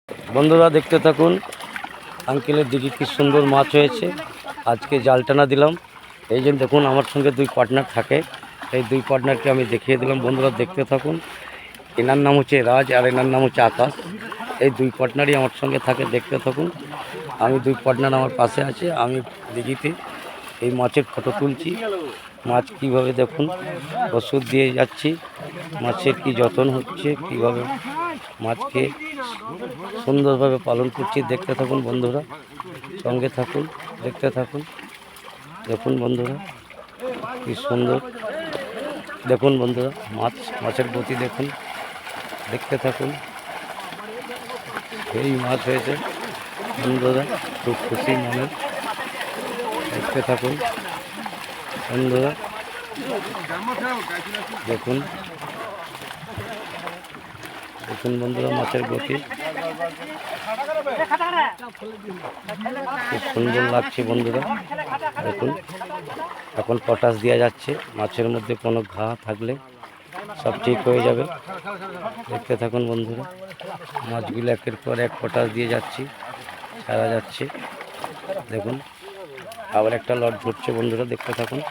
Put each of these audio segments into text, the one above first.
বন্ধুরা দেখতে থাকুন, আঙ্কেলের দিকে কি সুন্দর মাছ হয়েছে। আজকে জাল টানা দিলাম, এই জন্য দেখুন আমার সঙ্গে দুই পার্টনার থাকে, এই দুই পার্টনারকে আমি দেখিয়ে দিলাম। বন্ধুরা দেখতে থাকুন, এনার নাম হচ্ছে রাজ আর এনার নাম হচ্ছে আকাশ। এই দুই পার্টনারই আমার সঙ্গে থাকে, দেখতে থাকুন। আমি দুই পার্টনার আমার পাশে আছে, আমি দিঘিতে এই মাছের ফটো তুলছি। মাছ কীভাবে দেখুন ওষুধ দিয়ে যাচ্ছি, মাছের কি যত্ন হচ্ছে, কীভাবে মাছকে সুন্দরভাবে পালন করছি। দেখতে থাকুন বন্ধুরা, সঙ্গে থাকুন, দেখতে থাকুন। দেখুন বন্ধুরা কি সুন্দর, দেখুন বন্ধুরা মাছের গতি দেখুন, দেখতে থাকুন। এই মাছ হয়েছে বন্ধুরা, খুব খুশি মনে, দেখতে থাকুন বন্ধুরা। দেখুন দেখুন বন্ধুরা মাছের গতি খুব সুন্দর লাগছে বন্ধুরা। দেখুন এখন পটাশ দেওয়া যাচ্ছে, মাছের মধ্যে কোনো ঘা থাকলে সব ঠিক হয়ে যাবে। দেখতে থাকুন বন্ধুরা, মাছগুলো একের পর এক পটাশ দিয়ে যাচ্ছি, ছাড়া যাচ্ছে। দেখুন আবার একটা লট ধরছে বন্ধুরা, দেখতে থাকুন।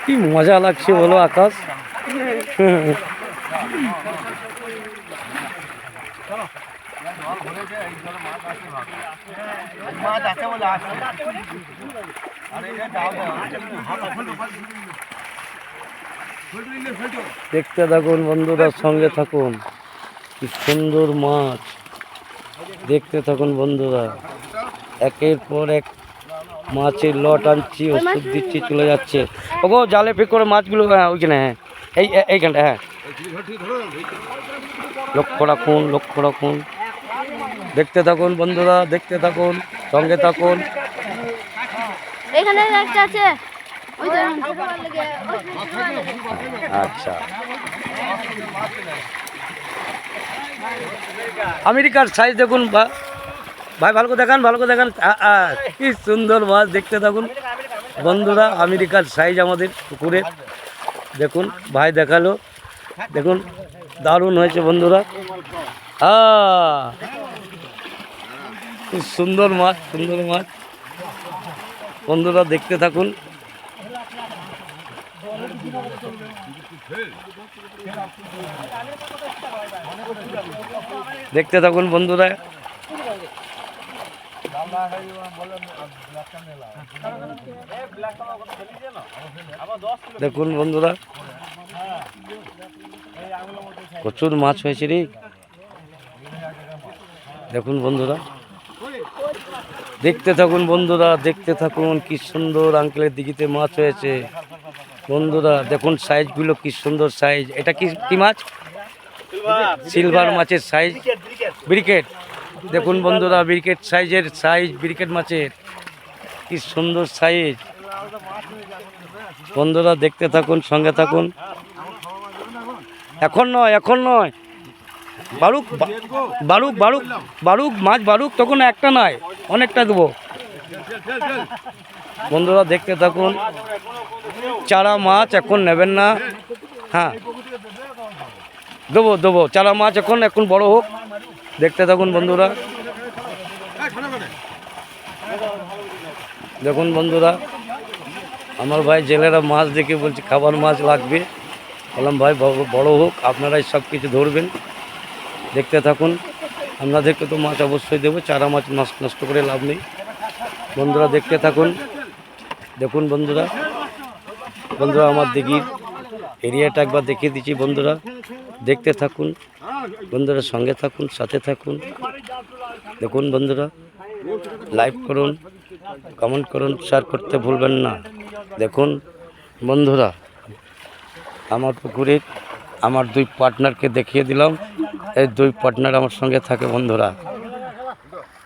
কি মজা লাগছে বলো আকাশ। দেখতে থাকুন বন্ধুরা, সঙ্গে থাকুন, কি সুন্দর মাছ। দেখতে থাকুন বন্ধুরা, একের পর এক মাছের লট আনছি, ওষুধ দিচ্ছি, চলে যাচ্ছে। ওগো জালে ফিক করে মাছগুলো, হ্যাঁ ওইখানে, হ্যাঁ এইখানটা, হ্যাঁ লক্ষ্য রাখুন, লক্ষ্য রাখুন। দেখতে থাকুন বন্ধুরা, দেখতে থাকুন, সঙ্গে থাকুন। আচ্ছা, আমেরিকার সাইজ দেখুন ভাই, ভালো করে দেখান, ভালো করে দেখান। কি সুন্দর মাছ, দেখতে থাকুন বন্ধুরা। আমেরিকার সাইজ আমাদের পুকুরের, দেখুন ভাই দেখালো, দেখুন দারুণ হয়েছে বন্ধুরা। খুব সুন্দর মাছ, সুন্দর মাছ বন্ধুরা, দেখতে থাকুন। দেখতে থাকুন বন্ধুরা। দেখুন বন্ধুরা প্রচুর মাছ হয়েছে রে। দেখুন বন্ধুরা, দেখতে থাকুন বন্ধুরা, দেখতে থাকুন। কি সুন্দর আঙ্কেলের দিঘিতে মাছ হয়েছে বন্ধুরা। দেখুন সাইজগুলো কি সুন্দর সাইজ। এটা কি মাছ? সিলভার মাছের সাইজ, ব্রিকেট। দেখুন বন্ধুরা ব্রিকেট সাইজের সাইজ, ব্রিকেট মাছের কি সুন্দর সাইজ বন্ধুরা। দেখতে থাকুন, সঙ্গে থাকুন। এখন নয়, এখন নয়, বারুক বারুক বারুক বারুক মাছ, বারুক তখন একটা নয়, অনেকটা দেবো বন্ধুরা। দেখতে থাকুন, চারা মাছ এখন নেবেন না, হ্যাঁ দেবো দেবো, চারা মাছ এখন বড় হোক। দেখতে থাকুন বন্ধুরা। দেখুন বন্ধুরা, আমার ভাই জেলেরা মাছ দেখে বলছে খাবার মাছ লাগবে, বললাম ভাই বড় হোক, আপনারাই সব কিছু ধরবেন। দেখতে থাকুন, আপনাদেরকে তো মাছ অবশ্যই দেবো, চারা মাছ নষ্ট করে লাভ নেই বন্ধুরা। দেখতে থাকুন, দেখুন বন্ধুরা। বন্ধুরা আমার দিঘির এরিয়াটা একবার দেখিয়ে দিচ্ছি বন্ধুরা, দেখতে থাকুন বন্ধুরা, সঙ্গে থাকুন, সাথে থাকুন। দেখুন বন্ধুরা, লাইক করুন, কমেন্ট করুন, শেয়ার করতে ভুলবেন না। দেখুন বন্ধুরা, আমার পুকুরে আমার দুই পার্টনারকে দেখিয়ে দিলাম, এই দুই পার্টনার আমার সঙ্গে থাকে বন্ধুরা।